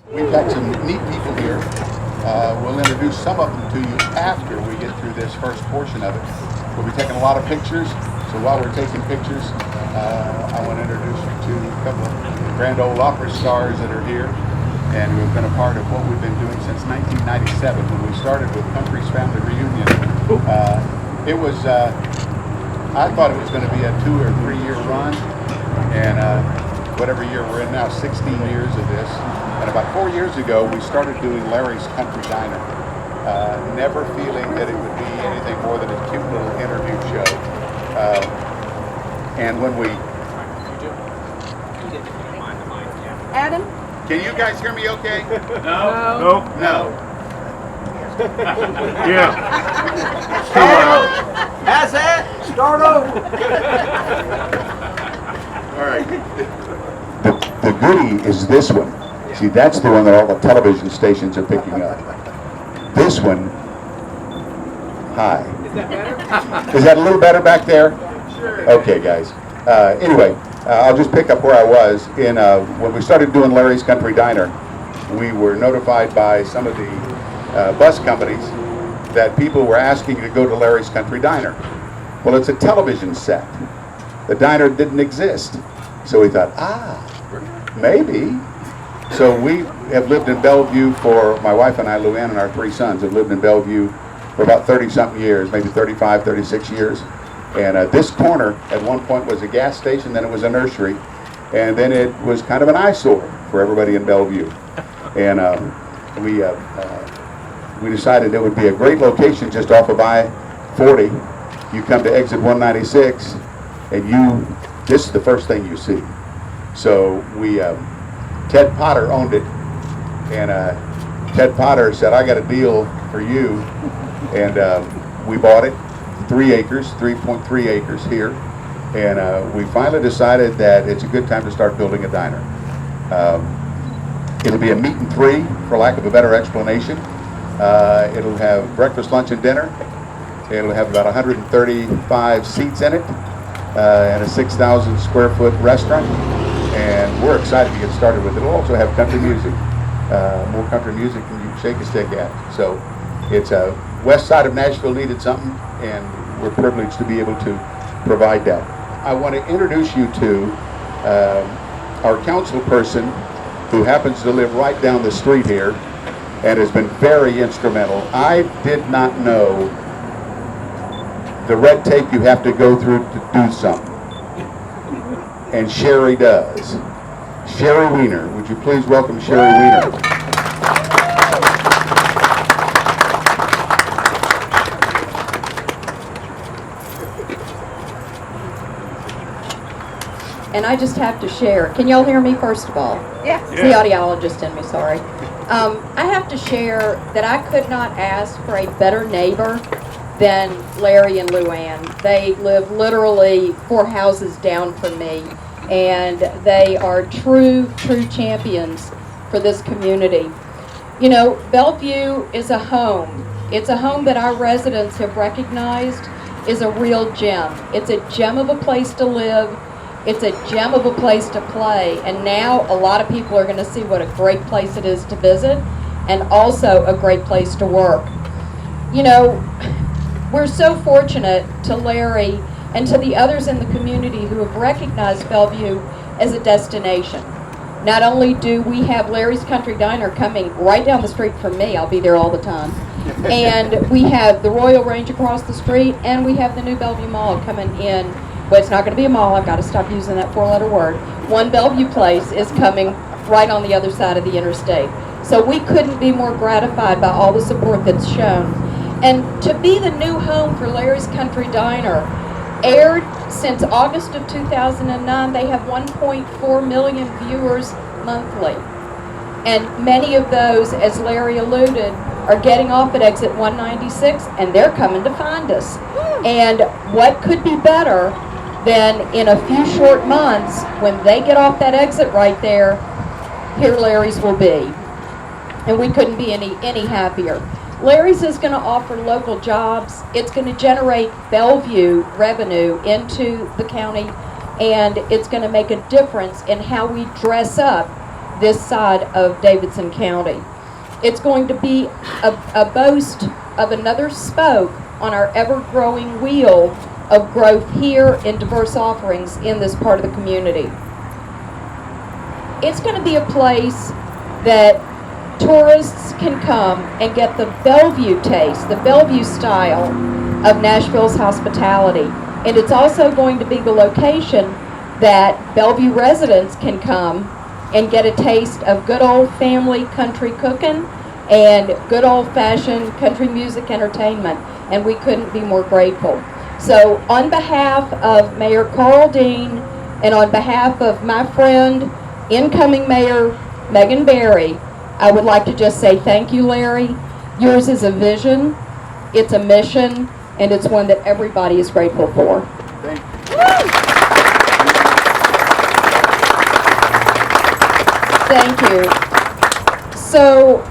We've got some neat people here. We'll introduce some of them to you after we get through this first portion of it. We'll be taking a lot of pictures, so while we're taking pictures, I want to introduce you to a couple of Grand Ole Opera stars that are here and who have been a part of what we've been doing since 1997 when we started with Country's Family Reunion. It was, I thought it was going to be a 2 or 3 year run, and whatever year we're in now, 16 years of this. And about 4 years ago, we started doing Larry's Country Diner, never feeling that it would be anything more than a cute little interview show. And when we... Adam? Can you guys hear me okay? No. No. Yeah. That's it. Start over. All right. The goodie is this one. See, that's the one that all the television stations are picking up. This one, hi. Is that better? Is that a little better back there? Sure. Okay, guys. Anyway, I'll just pick up where I was. When we started doing Larry's Country Diner, we were notified by some of the bus companies that people were asking to go to Larry's Country Diner. Well, it's a television set. The diner didn't exist. So we thought, maybe. So we have lived in Bellevue for, my wife and I, Luann, and our 3 sons have lived in Bellevue for about 30-something years, maybe 35, 36 years. And this corner at one point was a gas station, then it was a nursery, and then it was kind of an eyesore for everybody in Bellevue. And we decided it would be a great location just off of I-40. You come to exit 196, and this is the first thing you see. So Ted Potter owned it, and Ted Potter said, I got a deal for you, and we bought it, 3 acres, 3.3 acres here, and we finally decided that it's a good time to start building a diner. It'll be a meat and 3, for lack of a better explanation. It'll have breakfast, lunch, and dinner. It'll have about 135 seats in it, and a 6,000 square foot restaurant. And we're excited to get started with it. It'll also have country music, more country music than you can shake a stick at. So it's west side of Nashville needed something, and we're privileged to be able to provide that. I want to introduce you to our council person who happens to live right down the street here and has been very instrumental. I did not know the red tape you have to go through to do something. And Sherry does. Sherry Weiner, would you please welcome Sherry Weiner? And I just have to share. Can y'all hear me first of all? Yes. It's the audiologist in me, sorry. I have to share that I could not ask for a better neighbor than Larry and Luann. They live literally 4 houses down from me, and they are true champions for this community. You know, Bellevue is a home. It's a home that our residents have recognized is a real gem. It's a gem of a place to live. It's a gem of a place to play, and now a lot of people are going to see what a great place it is to visit, and also a great place to work. You know, we're so fortunate to Larry and to the others in the community who have recognized Bellevue as a destination. Not only do we have Larry's Country Diner coming right down the street from me, I'll be there all the time, and we have the Royal Range across the street, and we have the new Bellevue Mall coming in. Well, it's not going to be a mall, I've got to stop using that 4-letter word. One Bellevue Place is coming right on the other side of the interstate. So we couldn't be more gratified by all the support that's shown. And to be the new home for Larry's Country Diner, aired since August of 2009, they have 1.4 million viewers monthly. And many of those, as Larry alluded, are getting off at exit 196, and they're coming to find us. And what could be better than in a few short months, when they get off that exit right there, here Larry's will be. And we couldn't be any happier. Larry's is going to offer local jobs. It's going to generate Bellevue revenue into the county, and it's going to make a difference in how we dress up this side of Davidson County. It's going to be a boast of another spoke on our ever-growing wheel of growth here in diverse offerings in this part of the community. It's going to be a place that tourists can come and get the Bellevue taste, the Bellevue style of Nashville's hospitality. And it's also going to be the location that Bellevue residents can come and get a taste of good old family country cooking and good old-fashioned country music entertainment. And we couldn't be more grateful. So on behalf of Mayor Carl Dean and on behalf of my friend, incoming Mayor Megan Berry, I would like to just say thank you, Larry. Yours is a vision, it's a mission, and it's one that everybody is grateful for. Thank you. Thank you. So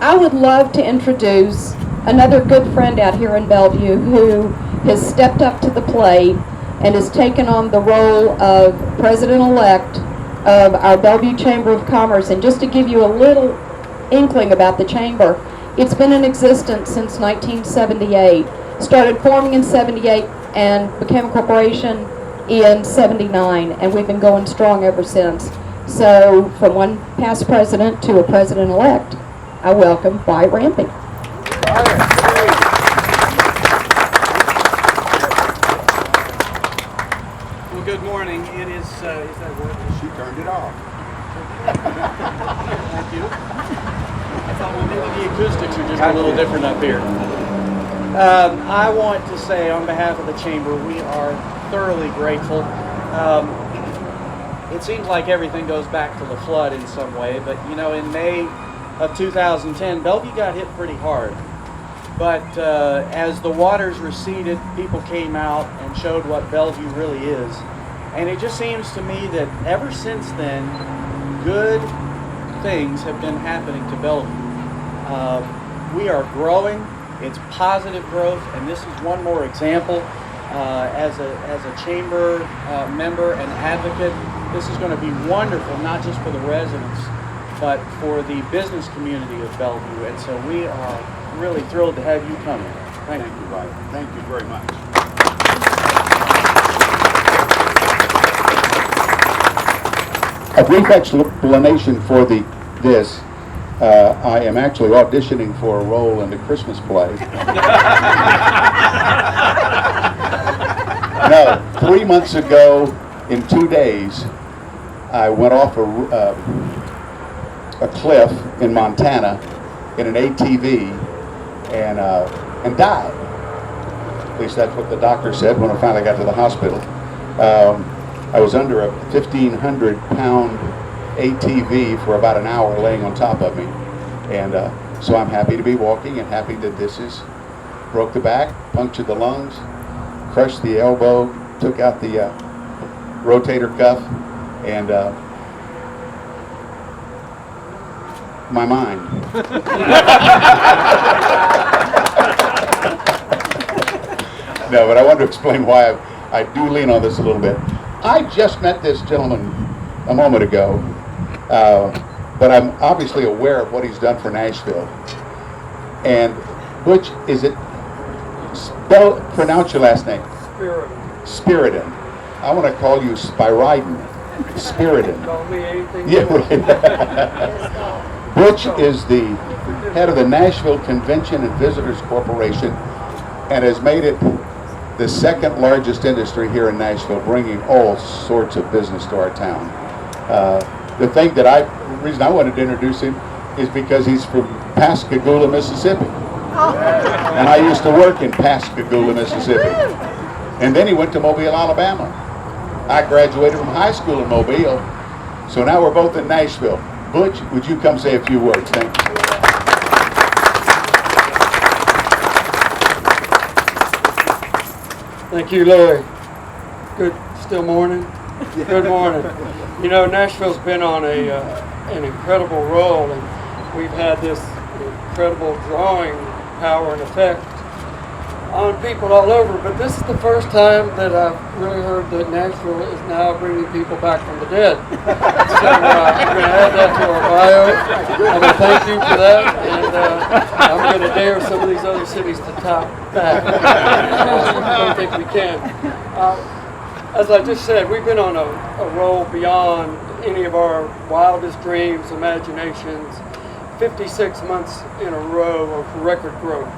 I would love to introduce another good friend out here in Bellevue who has stepped up to the plate and has taken on the role of president-elect of our Bellevue Chamber of Commerce. And just to give you a little inkling about the chamber, it's been in existence since 1978. Started forming in 78 and became a corporation in 79, and we've been going strong ever since. So from one past president to a president-elect, I welcome Wyatt Ramping. Well, good morning. It is that working? She turned it off. Thank you. I thought, well, maybe the acoustics are just a little different up here. I want to say on behalf of the Chamber, we are thoroughly grateful. It seems like everything goes back to the flood in some way, but you know, in May of 2010, Bellevue got hit pretty hard. But as the waters receded, people came out and showed what Bellevue really is. And it just seems to me that ever since then, good things have been happening to Bellevue. We are growing. It's positive growth, and this is one more example. As a chamber member and advocate, this is going to be wonderful, not just for the residents, but for the business community of Bellevue. And so we are really thrilled to have you come. Thank you, Wyatt. Thank you very much. A brief explanation for this. I am actually auditioning for a role in the Christmas play. No, 3 months ago, in 2 days, I went off a cliff in Montana in an ATV and died. At least that's what the doctor said when I finally got to the hospital. I was under a 1,500-pound ATV for about an hour laying on top of me. And so I'm happy to be walking and happy that this is broke the back, punctured the lungs, crushed the elbow, took out the rotator cuff, and my mind. No, but I want to explain why I do lean on this a little bit. I just met this gentleman a moment ago, but I'm obviously aware of what he's done for Nashville. And Butch, is it, pronounce your last name? Spiridon. I want to call you Spiridon. Spiridon. Call me anything. Yeah, right. Butch is the head of the Nashville Convention and Visitors Corporation and has made it the second largest industry here in Nashville, bringing all sorts of business to our town. The reason I wanted to introduce him is because he's from Pascagoula, Mississippi. And I used to work in Pascagoula, Mississippi. And then he went to Mobile, Alabama. I graduated from high school in Mobile, so now we're both in Nashville. Butch, would you come say a few words? Thank you. Thank you, Larry. Good, still morning? Good morning. You know, Nashville's been on an incredible roll, and we've had this incredible drawing power and effect. on people all over, but this is the first time that I've really heard that Nashville is now bringing people back from the dead. So I'm going to add that to our bio. I'm going to thank you for that, and I'm going to dare some of these other cities to top that. I don't think we can. As I just said, we've been on a roll beyond any of our wildest dreams, imaginations. 56 months in a row of record growth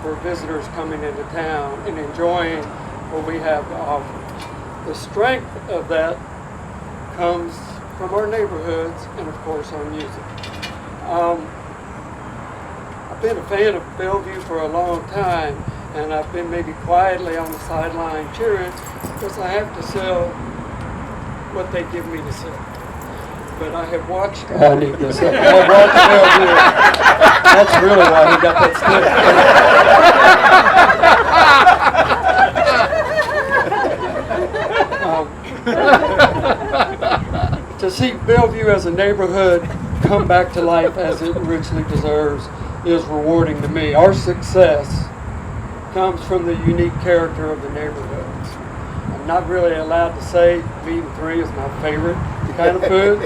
for visitors coming into town and enjoying what we have to offer. The strength of that comes from our neighborhoods and, of course, our music. I've been a fan of Bellevue for a long time, and I've been maybe quietly on the sideline cheering because I have to sell what they give me to sell. But I have watched. I need this. I have watched Bellevue. That's really why he got that stick. To see Bellevue as a neighborhood come back to life as it richly deserves is rewarding to me. Our success comes from the unique character of the neighborhoods. I'm not really allowed to say meat and three is my favorite kind of food,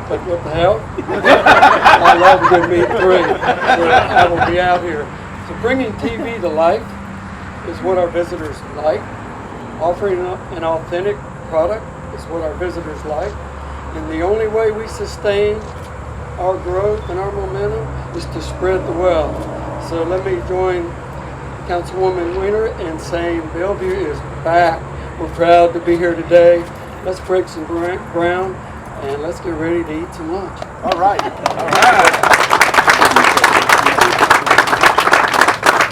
but what the hell? I love a good meat and three, so I will be out here. So bringing TV to life is what our visitors like. Offering an authentic product is what our visitors like. And the only way we sustain our growth and our momentum is to spread the wealth. So let me join Councilwoman Weiner in saying Bellevue is back. We're proud to be here today. Let's break some ground and let's get ready to eat some lunch. All right. All right.